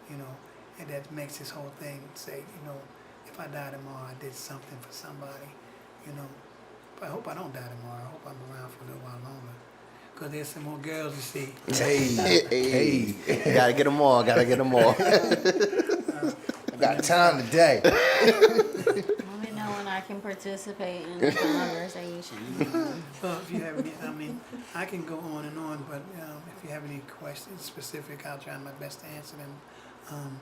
you know, and that makes this whole thing say, you know, if I die tomorrow, I did something for somebody, you know. I hope I don't die tomorrow. I hope I'm around for a little while longer. Because there's some more girls to see. Hey, Gotta get them all. Gotta get them all. got time today. Let me know when I can participate in the conversation. Well, if you have any, I mean, I can go on and on, but if you have any questions specific, I'll try my best to answer them.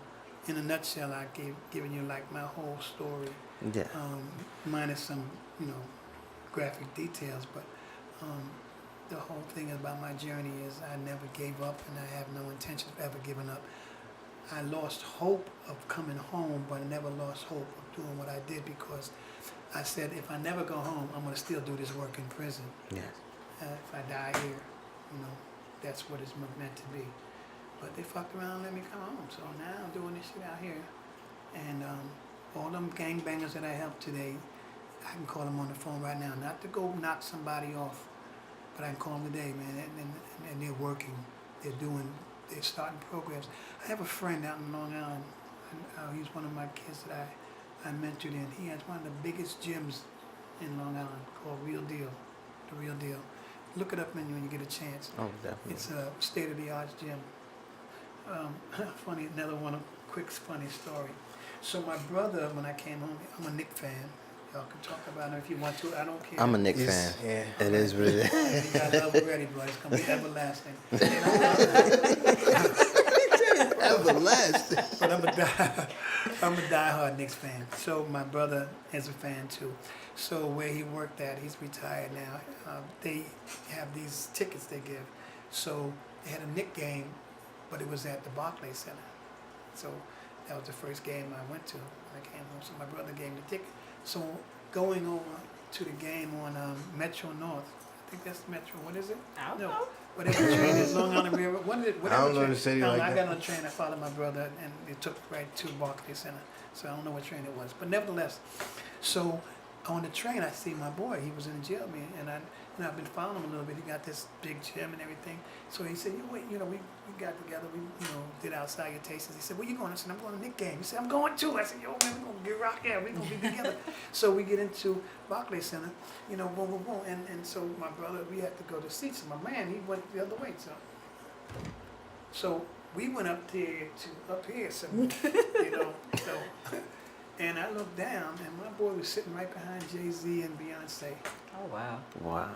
In a nutshell, I've given you like my whole story, Yeah. minus some, you know, graphic details, but the whole thing about my journey is I never gave up, and I have no intention of ever giving up. I lost hope of coming home, but I never lost hope of doing what I did, because I said if I never go home, I'm going to still do this work in prison. Yeah. if I die here, that's what it's meant to be. But they fucked around and let me come home. So now I'm doing this shit out here. And all them gangbangers that I helped today, I can call them on the phone right now. Not to go knock somebody off, but I can call them today, man. And they're working. They're starting programs. I have a friend out in Long Island. And, he's one of my kids that I mentored in. He has one of the biggest gyms in Long Island called Real Deal. The Real Deal. Look it up when you get a chance. Oh, definitely. It's a state-of-the-art gym. Quick funny story. So my brother, when I came home, I'm a Knicks fan. Y'all can talk about it if you want to. I don't care. I'm a Knicks fan. Yeah. It is what it is. You got love already, boy. It's gonna be everlasting. Everlasting. But I'm a diehard Knicks fan. So my brother is a fan too. So where he worked at, he's retired now. They have these tickets they give. So they had a Knicks game, but it was at the Barclays Center. So that was the first game I went to when I came home. So my brother gave me the ticket. So going over to the game on Metro North, I think that's Metro. What is it? I don't No. know. Whatever train is Long Island River. Whatever I don't know train. the city No, like I that. got on a train. I followed my brother, and it took right to Barclays Center. So I don't know what train it was, but nevertheless, so on the train I see my boy. He was in the jail, man, and I've been following him a little bit. He got this big gym and everything. So he said, we got together. We did our salutations. He said, where you going? I said, I'm going to Knicks game. He said, I'm going too. I said, yo, man, we're gonna get rock here. We're gonna be together. So we get into Barclays Center, boom, boom, boom, and so my brother, we had to go to seats. And my man, he went the other way. So we went up here. So so. And I looked down, and my boy was sitting right behind Jay-Z and Beyonce. Oh, wow. Wow.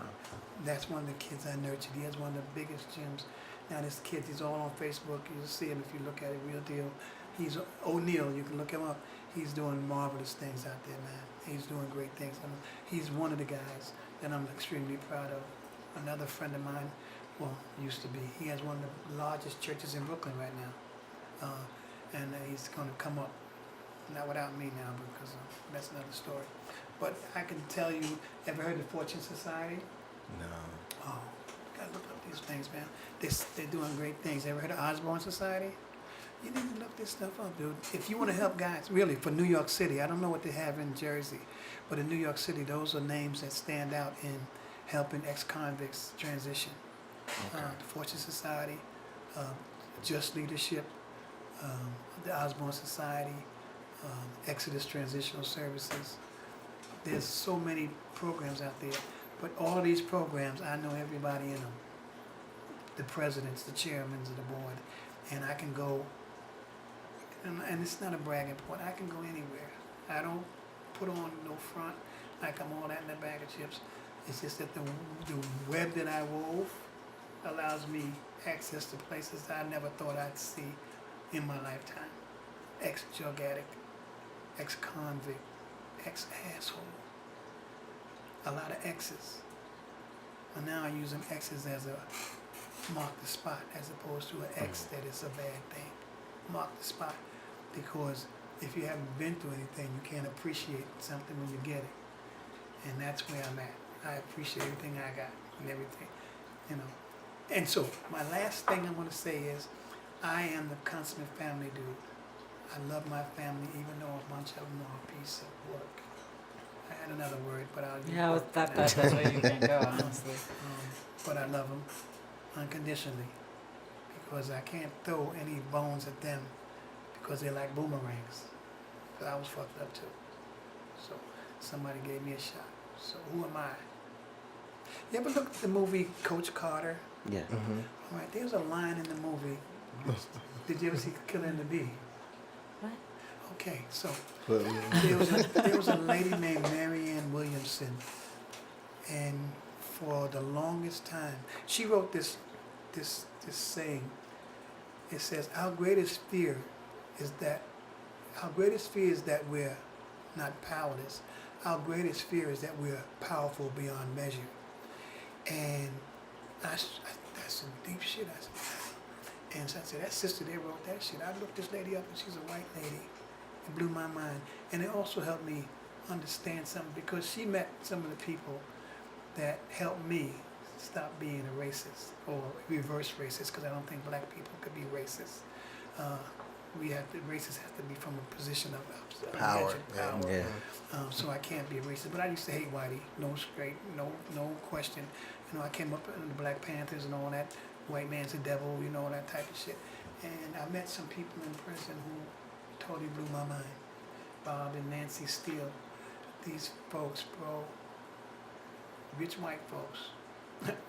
That's one of the kids I nurtured. He has one of the biggest gyms. Now this kid, he's all on Facebook. You'll see him if you look at it, Real Deal. He's O'Neal. You can look him up. He's doing marvelous things out there, man. He's doing great things. He's one of the guys that I'm extremely proud of. Another friend of mine, well, used to be. He has one of the largest churches in Brooklyn right now. And he's going to come up. Not without me now, because that's another story. But I can tell you, ever heard of Fortune Society? No. Oh, you gotta look up these things, man. They're doing great things. Ever heard of Osborne Society? You need to look this stuff up, dude. If you want to help guys, really, for New York City, I don't know what they have in Jersey, but in New York City, those are names that stand out in helping ex-convicts transition. Okay. The Fortune Society, Just Leadership, the Osborne Society, Exodus Transitional Services. There's so many programs out there, but all of these programs, I know everybody in them. The presidents, the chairmen of the board, and I can go, and it's not a bragging point, I can go anywhere. I don't put on no front like I'm all that in a bag of chips. It's just that the web that I wove allows me access to places I never thought I'd see in my lifetime. Ex-drug addict, ex-convict, ex-asshole. A lot of X's. And now I use them X's as a mark the spot as opposed to an X that is a bad thing. Mark the spot, because if you haven't been through anything, you can't appreciate something when you get it. And that's where I'm at. I appreciate everything I got and everything, And so my last thing I want to say is, I am the consummate family dude. I love my family, even though a bunch of them are a piece of work. I had another word, but I'll use Yeah, work. that's where you can go, honestly. But I love them unconditionally, because I can't throw any bones at them because they're like boomerangs. 'Cause I was fucked up too. So somebody gave me a shot. So who am I? You ever look at the movie Coach Carter? Yeah. Mm-hmm. All right, there's a line in the movie. Did you ever see Killer in the Bee? What? Okay, so But, there was a lady named Marianne Williamson, and for the longest time, she wrote this saying. It says, "Our greatest fear is that we're not powerless. Our greatest fear is that we're powerful beyond measure." And that's some deep shit. I said, and so I said, that sister, they wrote that shit. I looked this lady up, and she's a white lady. It blew my mind. And it also helped me understand something, because she met some of the people that helped me stop being a racist or reverse racist, because I don't think black people could be racist. Racists have to be from a position of Power, alleged yeah. power. Yeah. So I can't be a racist. But I used to hate Whitey, no question. You know, I came up in the Black Panthers and all that. White man's the devil, you know, that type of shit. And I met some people in prison who totally blew my mind. Bob and Nancy Steele. These folks, bro, rich white folks,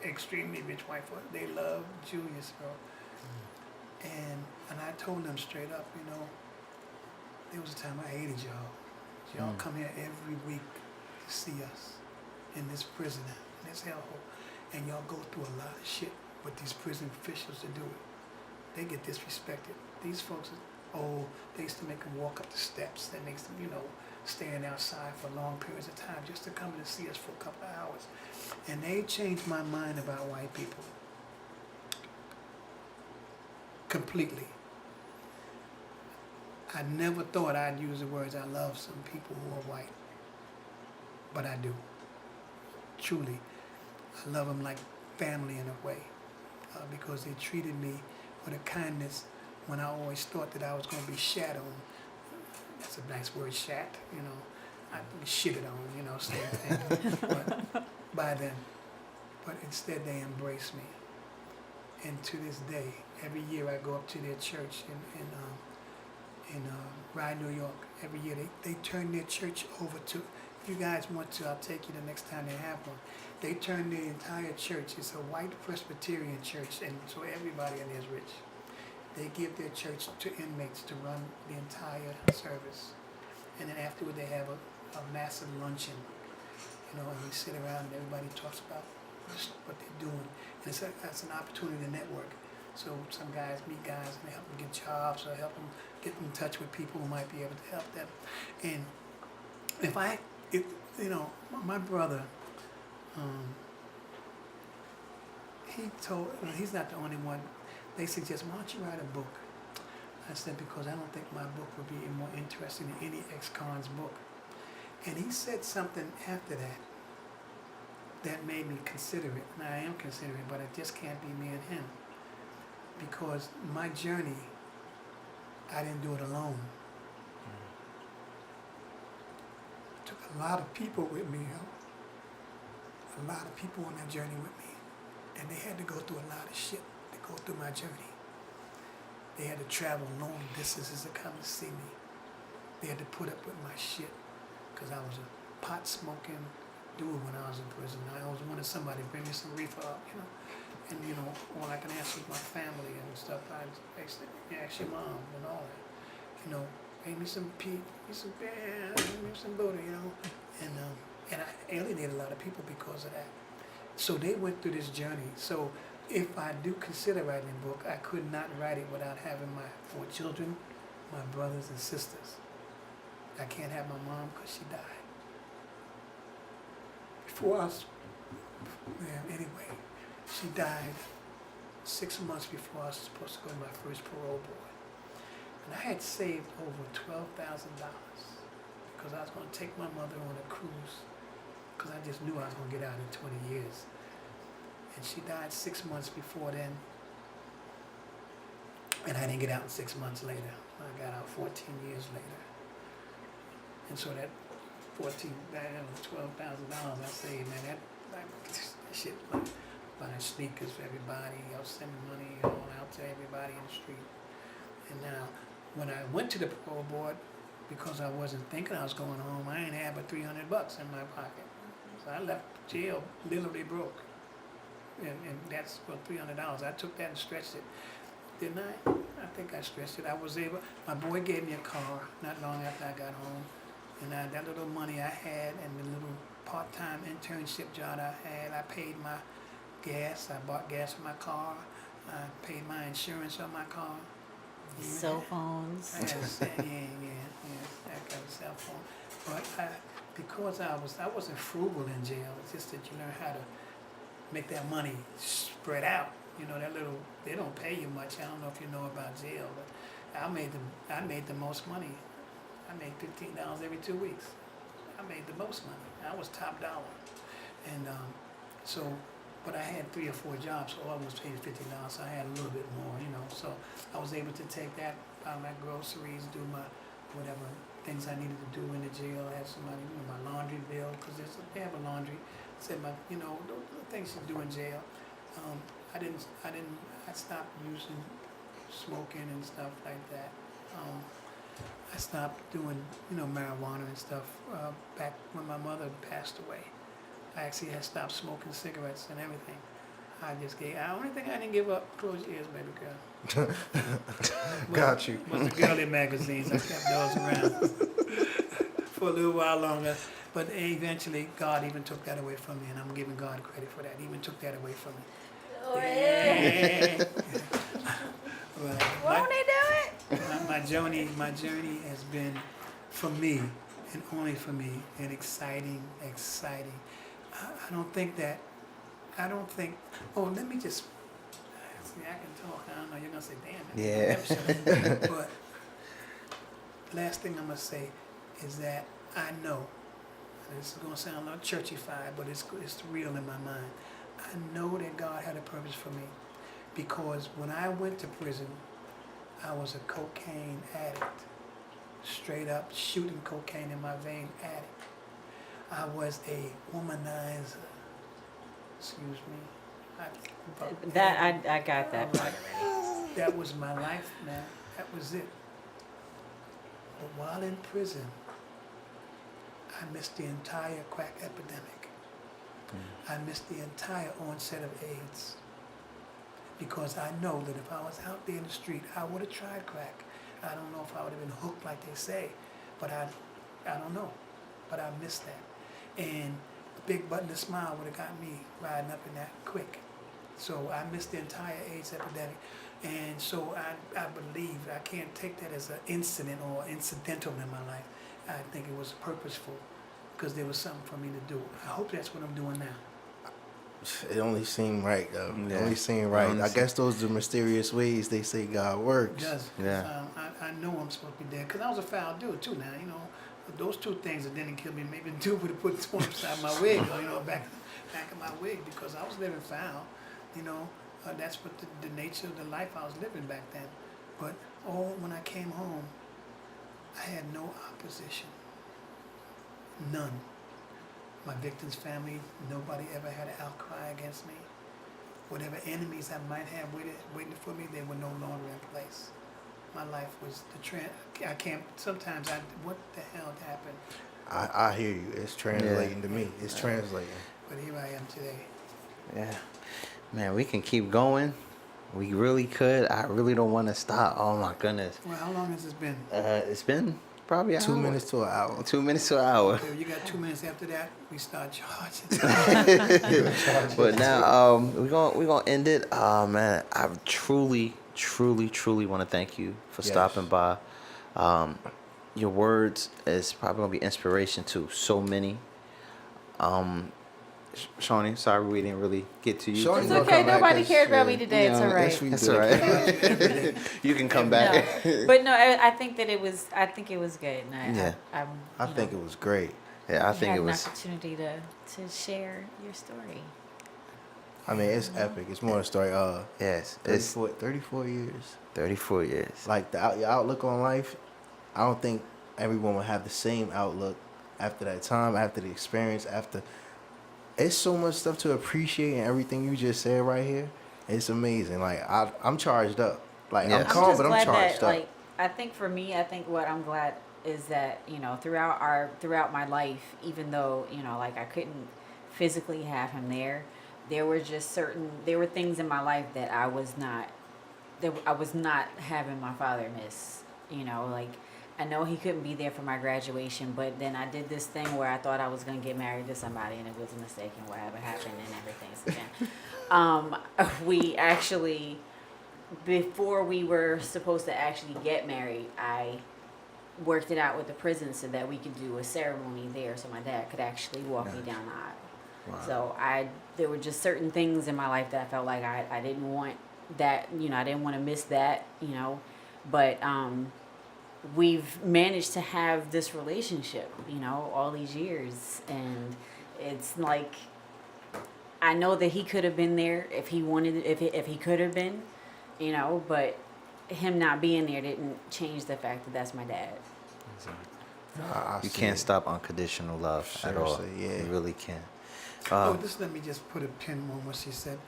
extremely rich white folks. They love Julius, bro. And I told them straight up, you know, there was a time I hated y'all. Y'all come here every week to see us in this prison, in this hellhole, and y'all go through a lot of shit with these prison officials to do it. They get disrespected. These folks, they used to make them walk up the steps. That makes them, you know, stand outside for long periods of time just to come in and see us for a couple of hours. And they changed my mind about white people. Completely. I never thought I'd use the words I love some people who are white. But I do. Truly. I love them like family in a way. Because they treated me with a kindness when I always thought that I was going to be shat on. That's a nice word, shat, you know. I shitted on, you know, same thing. But by them. But instead they embrace me. And to this day, every year I go up to their church in Rye, New York. Every year they turn their church over to, if you guys want to, I'll take you the next time they have one. They turn the entire church. It's a white Presbyterian church, and so everybody in there is rich. They give their church to inmates to run the entire service. And then afterward they have a massive luncheon, you know, and we sit around and everybody talks about what they're doing. And it's an opportunity to network. So some guys meet guys and help them get jobs or help them get in touch with people who might be able to help them. And if you know, my brother, he's not the only one. They suggest, why don't you write a book? I said, because I don't think my book would be more interesting than any ex-con's book. And he said something after that made me consider it. And I am considering it, but it just can't be me and him. Because my journey, I didn't do it alone. It took a lot of people with me, a lot of people on that journey with me. And they had to go through a lot of shit to go through my journey. They had to travel long distances to come to see me. They had to put up with my shit because I was a pot smoking dude when I was in prison. I always wanted somebody to bring me some reefer up, you know. And you know, all I can ask was my family and stuff. I ask your mom and all that. You know, pay me some Pete, give me some beer, give me some Buddha, you know. And I alienated a lot of people because of that. So they went through this journey. So if I do consider writing a book, I could not write it without having my 4 children, my brothers and sisters. I can't have my mom because she died. Before us, anyway, she died 6 months before I was supposed to go to my first parole board. And I had saved over $12,000 because I was going to take my mother on a cruise because I just knew I was going to get out in 20 years. And she died 6 months before then. And I didn't get out 6 months later. I got out 14 years later. And so that $12,000 I saved, man, that shit, like buying sneakers for everybody, sending money all out to everybody in the street. And now, when I went to the parole board, because I wasn't thinking I was going home, I ain't had but $300 in my pocket. So I left jail literally broke. And that's for $300. I took that and stretched it. Didn't I? I think I stretched it. I was able, my boy gave me a car not long after I got home. And that little money I had and the little part-time internship job I had, I paid my gas. I bought gas for my car. I paid my insurance on my car. Cell phones. I had I got a cell phone. But because I wasn't frugal in jail, it's just that you learn how to make that money spread out. You know, they don't pay you much. I don't know if you know about jail, but I made the most money. I made $15 every 2 weeks. I made the most money. I was top dollar. And so but I had 3 or 4 jobs, so almost paid $50. So I had a little bit more, you know. So I was able to take that, buy my groceries, do my whatever things I needed to do in the jail. I had somebody, you know, my laundry bill, because they have a laundry. Said my, you know, the things you do in jail. I stopped using smoking and stuff like that. I stopped doing, you know, marijuana and stuff back when my mother passed away. I actually had stopped smoking cigarettes and everything. The only thing I didn't give up, close your ears, baby girl. Got you. Was the girly magazines. I kept those around for a little while longer. But eventually, God even took that away from me, and I'm giving God credit for that. He even took that away from me. Yeah. Won't he do it? My journey has been, for me, and only for me, an exciting. I don't think, oh, let me just, see, I can talk, I don't know, you're gonna say, damn. Yeah. But last thing I'm gonna say is that I know, this is gonna sound a little churchified, but it's real in my mind. I know that God had a purpose for me, because when I went to prison, I was a cocaine addict, straight up shooting cocaine in my vein addict. I was a womanizer. Excuse me. I got that part already. That was my life, man. That was it. But while in prison, I missed the entire crack epidemic. I missed the entire onset of AIDS. Because I know that if I was out there in the street, I would have tried crack. I don't know if I would have been hooked like they say, but I don't know. But I missed that. And the big button to smile would have got me riding up in that quick. So I missed the entire AIDS epidemic. And so I believe, I can't take that as an incident or incidental in my life. I think it was purposeful, because there was something for me to do. I hope that's what I'm doing now. It only seemed right, though. Yeah. It only seemed right. I Honestly. guess those are the mysterious ways they say God works. It does. Yeah. I know I'm supposed to be dead, because I was a foul dude too now, you know. Those 2 things that didn't kill me, maybe 2 would have put 2 inside my wig, or, you know, back of my wig, because I was living foul, you know. That's what the nature of the life I was living back then. But when I came home, I had no opposition. None. My victim's family, nobody ever had an outcry against me. Whatever enemies I might have waiting for me, they were no longer in place. My life was I can't, sometimes what the hell happened? I hear you. It's translating to me. It's translating. But here I am today. Yeah. Man, we can keep going. We really could. I really don't want to stop. Oh my goodness. Well, how long has this been? It's been probably an 2 hour. minutes to an hour. 2 minutes to an hour. Okay, you got 2 minutes after that, we start charging. But now we're gonna end it. Man, I truly want to thank you for Yes. stopping by. Your words is probably gonna be inspiration to so many. Shawnee, sorry we didn't really get to you. Shawnee It's gonna okay. come back Nobody 'cause, cared about me today. It's all right. That's all right. You can come back. No, but no, I think that it was. I think it was good. And Yeah. I think it was great. Yeah, I think had it was. an opportunity to share your story. I mean, it's epic. It's more a story. Yes, it's 34 years. 34 years. Like your outlook on life, I don't think everyone will have the same outlook after that time, after the experience, after. It's so much stuff to appreciate, and everything you just said right here, it's amazing. Like I'm charged up. Like Yeah. I'm I'm calm, just but I'm glad charged that, up. like, I think for me, what I'm glad is that, you know, throughout my life, even though, you know, like I couldn't physically have him there were things in my life that I was not having my father miss, you know, like I know he couldn't be there for my graduation, but then I did this thing where I thought I was going to get married to somebody, and it was a mistake, and whatever happened and everything. So we actually, before we were supposed to actually get married, I worked it out with the prison so that we could do a ceremony there, so my dad could actually walk me down the aisle. Wow. So there were just certain things in my life that I felt like I didn't want that, you know, I didn't want to miss that, you know, but we've managed to have this relationship, you know, all these years, and it's like I know that he could have been there if he wanted, if he could have been, but him not being there didn't change the fact that that's my dad. I You see can't it. stop unconditional love at all. Seriously, yeah. You really can't. Just let me just put a pin on what she said,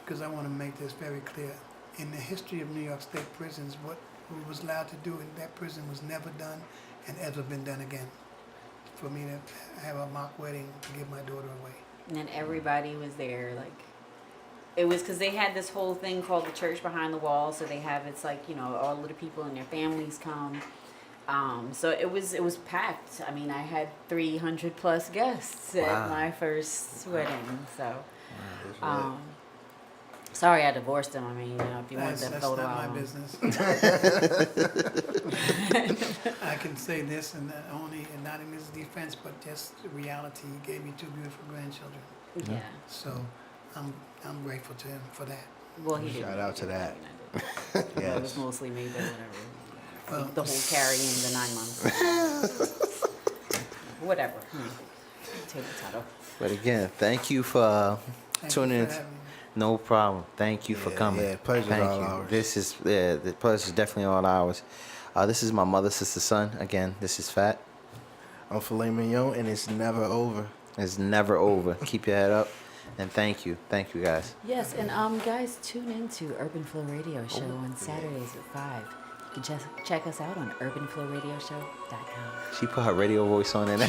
because I want to make this very clear. In the history of New York State prisons, what we was allowed to do in that prison was never done and ever been done again. For me to have a mock wedding to give my daughter away. And then everybody was there, like, it was because they had this whole thing called the church behind the wall. So they have, it's like, all of the people and their families come. So it was packed. I mean, I had 300 plus guests Wow. at my first wedding. So, sorry I divorced him. I mean, if you want That's the photo not my album. business. I can say this, and not in his defense, but just reality. He gave me 2 beautiful grandchildren. Yeah. So I'm grateful to him for that. Well, he didn't. Shout out to that. It was Yes. mostly me, but whatever. Well, The whole carrying the 9 months. Whatever. Table title. But again, thank you for Thank tuning you in. for having me. No problem. Thank you for Yeah, coming. yeah, pleasure's Thank all you. ours. The pleasure is definitely all ours. This is my mother, sister, son. Again, this is Fat. I'm filet mignon, and it's never over. It's never over. Keep your head up, and thank you, guys. Yes, and guys, tune into Urban Flow Radio Show on Saturdays at 5. You can just check us out on urbanflowradioshow.com. She put her radio voice on in. Yeah.